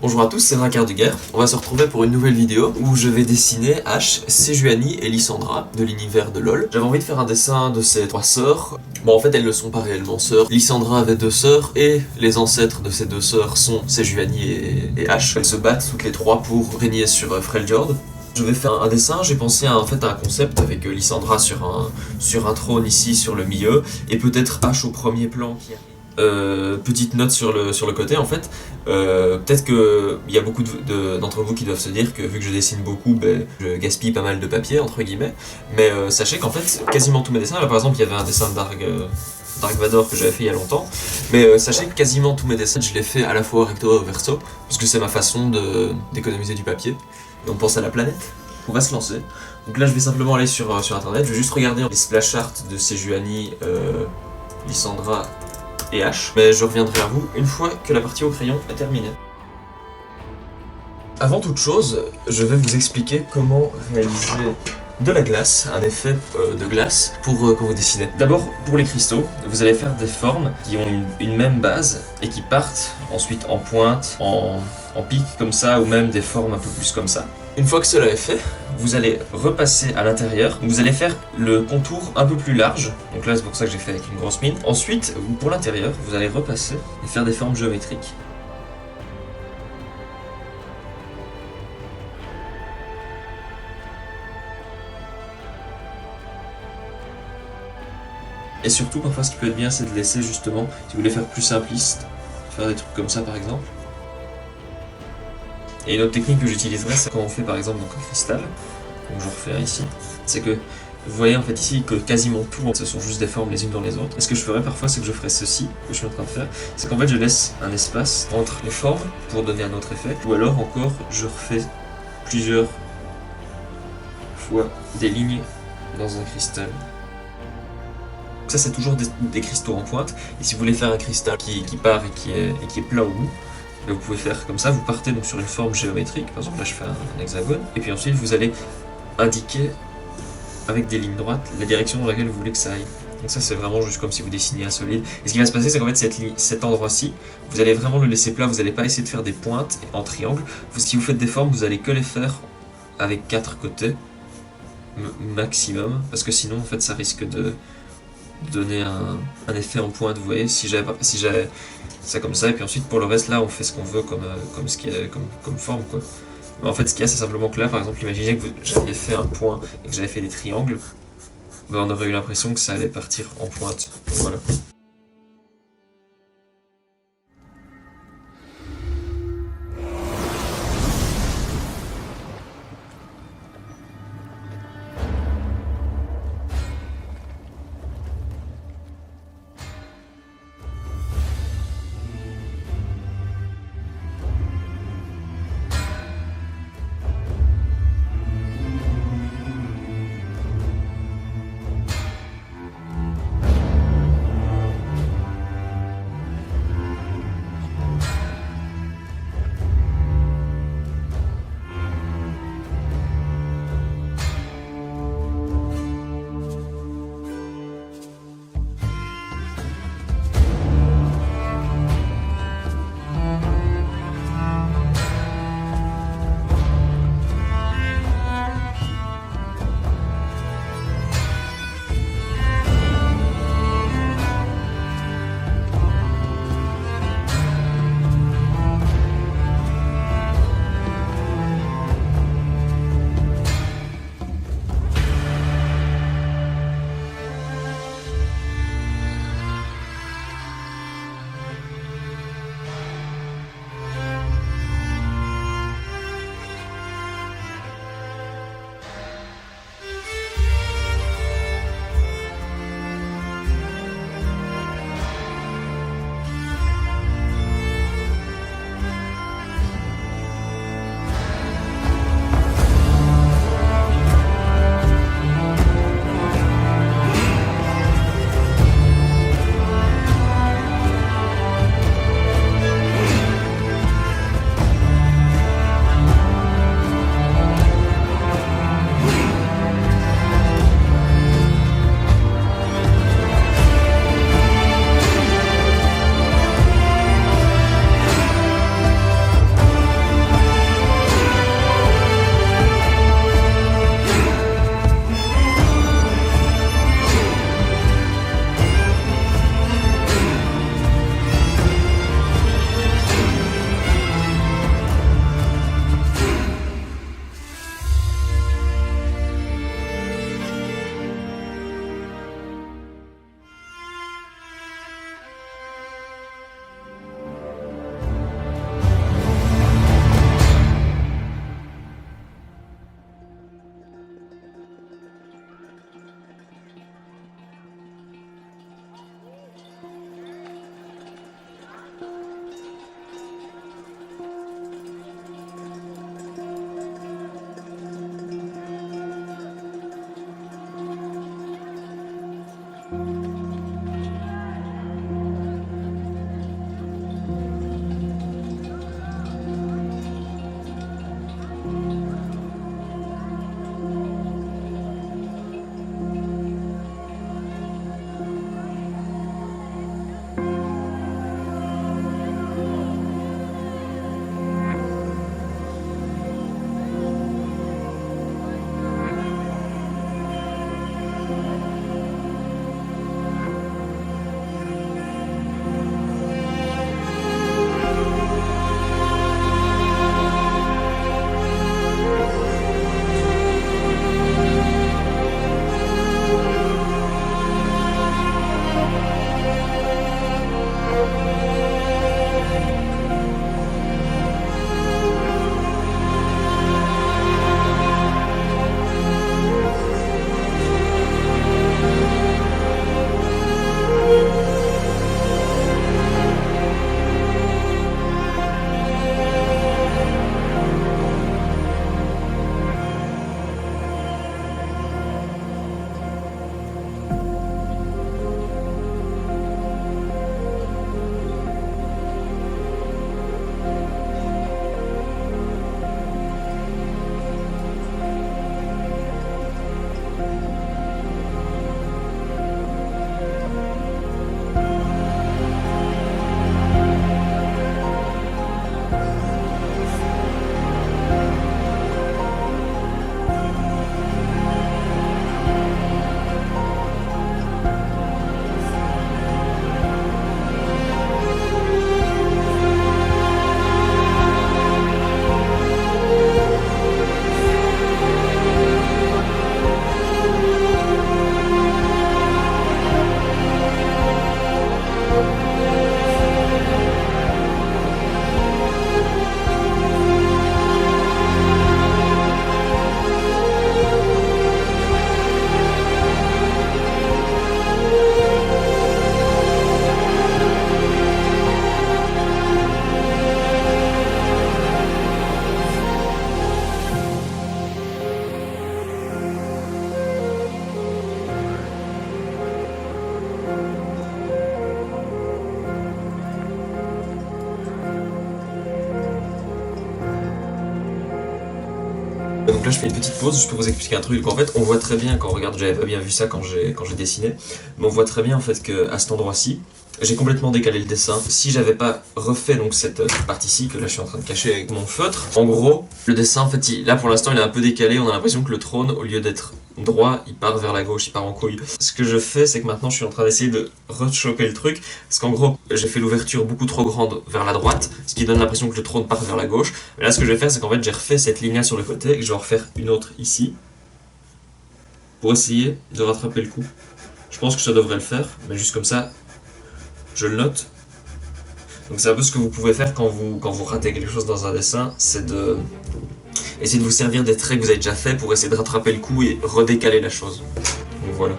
Bonjour à tous, c'est Drakar du Guerre. On va se retrouver pour une nouvelle vidéo où je vais dessiner Ash, Sejuani et Lysandra de l'univers de LoL. J'avais envie de faire un dessin de ces trois sœurs. Bon, en fait, elles ne sont pas réellement sœurs. Lysandra avait deux sœurs et les ancêtres de ces deux sœurs sont Sejuani et Ash. Elles se battent toutes les trois pour régner sur Freljord. Je vais faire un dessin, j'ai pensé à, un concept avec Lysandra sur un trône ici sur le milieu et peut-être Ash au premier plan qui arrive. Petite note sur le côté, en fait, peut-être qu'il y a beaucoup d'entre vous qui doivent se dire que vu que je dessine beaucoup, je gaspille pas mal de papier, entre guillemets, mais sachez qu'en fait, quasiment tous mes dessins, là par exemple il y avait un dessin de Dark Vador que j'avais fait il y a longtemps, mais sachez que quasiment tous mes dessins, je les fais à la fois au recto et au verso, parce que c'est ma façon d'économiser du papier, et on pense à la planète. On va se lancer. Donc là je vais simplement aller sur internet, je vais juste regarder les splash art de Sejuani, Lysandra et H, mais je reviendrai à vous une fois que la partie au crayon est terminée. Avant toute chose, je vais vous expliquer comment réaliser de la glace, un effet de glace pour quand vous dessinez. D'abord, pour les cristaux, vous allez faire des formes qui ont une même base et qui partent ensuite en pointe, en pic comme ça, ou même des formes un peu plus comme ça. Une fois que cela est fait, vous allez repasser à l'intérieur, vous allez faire le contour un peu plus large, donc là c'est pour ça que j'ai fait avec une grosse mine. Ensuite, pour l'intérieur, vous allez repasser et faire des formes géométriques. Et surtout, parfois ce qui peut être bien, c'est de laisser justement, si vous voulez faire plus simpliste, faire des trucs comme ça par exemple. Et une autre technique que j'utiliserai, c'est quand on fait par exemple donc, un cristal, donc je refais ici, c'est que vous voyez en fait ici que quasiment tout, ce sont juste des formes les unes dans les autres. Et ce que je ferais parfois, c'est que je ferais ceci, que je suis en train de faire, c'est qu'en fait je laisse un espace entre les formes pour donner un autre effet, ou alors encore je refais plusieurs fois des lignes dans un cristal. Ça c'est toujours des cristaux en pointe, et si vous voulez faire un cristal qui part et qui est plat au bout, vous pouvez faire comme ça, vous partez donc sur une forme géométrique, par exemple là je fais un hexagone, et puis ensuite vous allez indiquer avec des lignes droites la direction dans laquelle vous voulez que ça aille. Donc ça c'est vraiment juste comme si vous dessiniez un solide. Et ce qui va se passer c'est qu'en fait cet endroit-ci, vous allez vraiment le laisser plat, vous n'allez pas essayer de faire des pointes en triangle. Si vous faites des formes, vous allez que les faire avec 4 côtés maximum, parce que sinon en fait ça risque de donner un effet en pointe, vous voyez, si j'avais ça comme ça, et puis ensuite pour le reste là on fait ce qu'on veut comme forme quoi. Mais en fait ce qu'il y a c'est simplement que là par exemple imaginez que j'avais fait un point et que j'avais fait des triangles, on aurait eu l'impression que ça allait partir en pointe, donc voilà. Donc là je fais une petite pause, je peux vous expliquer un truc. Donc en fait on voit très bien, quand on regarde, j'avais pas bien vu ça quand j'ai dessiné, mais on voit très bien en fait qu'à cet endroit-ci, j'ai complètement décalé le dessin. Si j'avais pas refait donc cette partie-ci, que là je suis en train de cacher avec mon feutre, en gros, le dessin en fait, là pour l'instant il est un peu décalé, on a l'impression que le trône, au lieu d'être droit, il part vers la gauche, il part en couille. Ce que je fais, c'est que maintenant je suis en train d'essayer de rechoper le truc, parce qu'en gros, j'ai fait l'ouverture beaucoup trop grande vers la droite, ce qui donne l'impression que le trône part vers la gauche. Mais là ce que je vais faire, c'est qu'en fait j'ai refait cette ligne-là sur le côté, et que je vais en refaire une autre ici, pour essayer de rattraper le coup. Je pense que ça devrait le faire, mais juste comme ça, je le note. Donc c'est un peu ce que vous pouvez faire quand vous ratez quelque chose dans un dessin, c'est de essayer de vous servir des traits que vous avez déjà fait pour essayer de rattraper le coup et redécaler la chose. Donc voilà.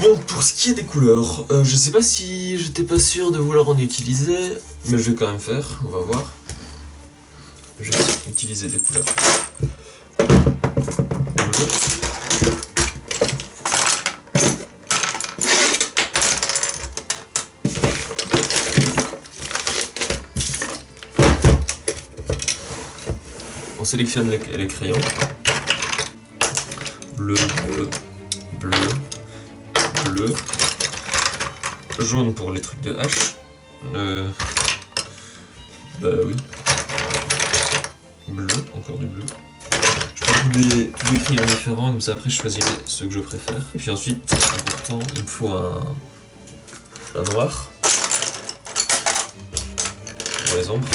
Bon, pour ce qui est des couleurs, je sais pas si j'étais pas sûr de vouloir en utiliser, mais je vais quand même faire, on va voir. Je vais utiliser des couleurs. On sélectionne les crayons. Bleu, bleu, bleu, bleu. Jaune pour les trucs de hache. Bah oui. Bleu, encore du bleu. Je prends tous les crayons différents, comme ça après je choisirai ceux que je préfère. Et puis ensuite, important, il me faut un noir. Pour les ombres.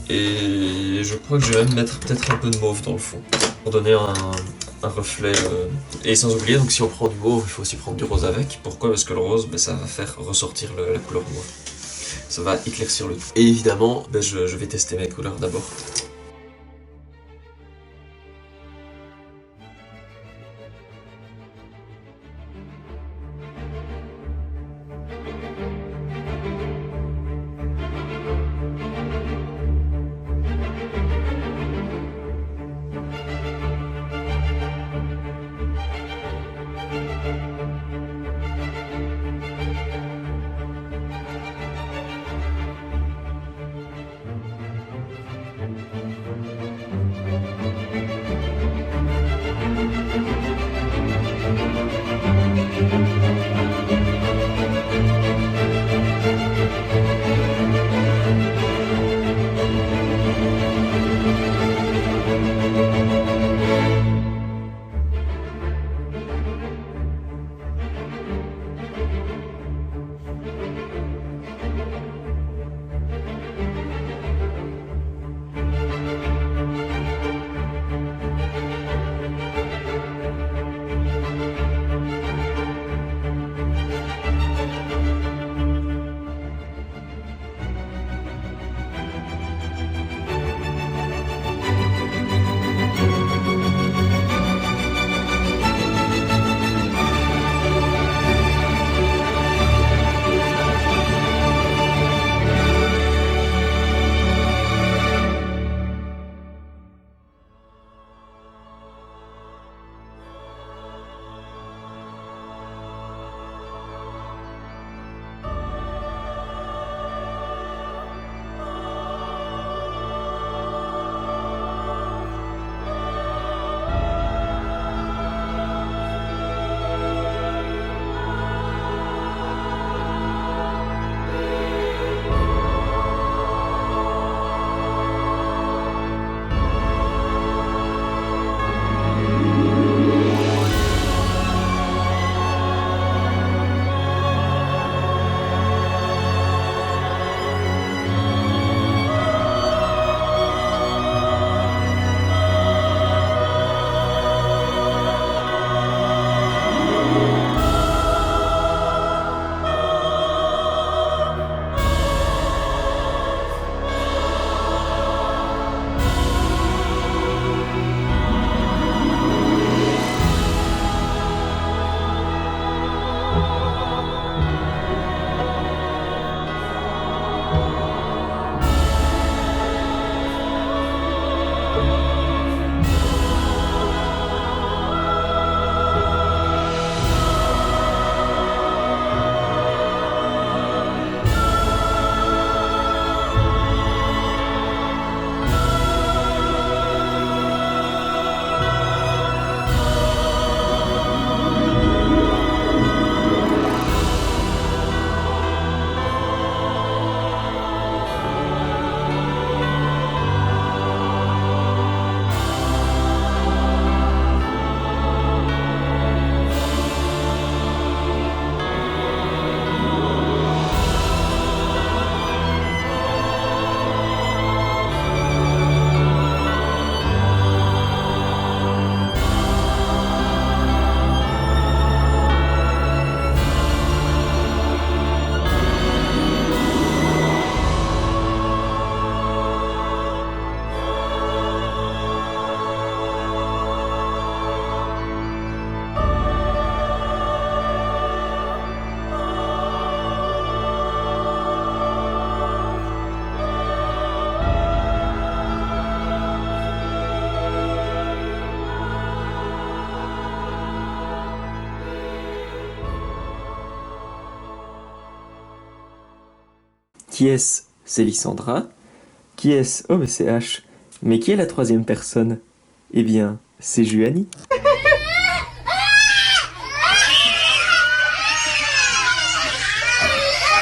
Et je crois que je vais même mettre peut-être un peu de mauve dans le fond, pour donner un reflet. Et sans oublier, donc si on prend du mauve, il faut aussi prendre du rose avec. Pourquoi? Parce que le rose, ça va faire ressortir la couleur mauve. Ça va éclaircir le tout. Et évidemment, je vais tester mes couleurs d'abord. Qui est-ce? C'est Lysandra. Qui est-ce? Oh, mais c'est H. Mais qui est la troisième personne? Eh bien, c'est Juanie.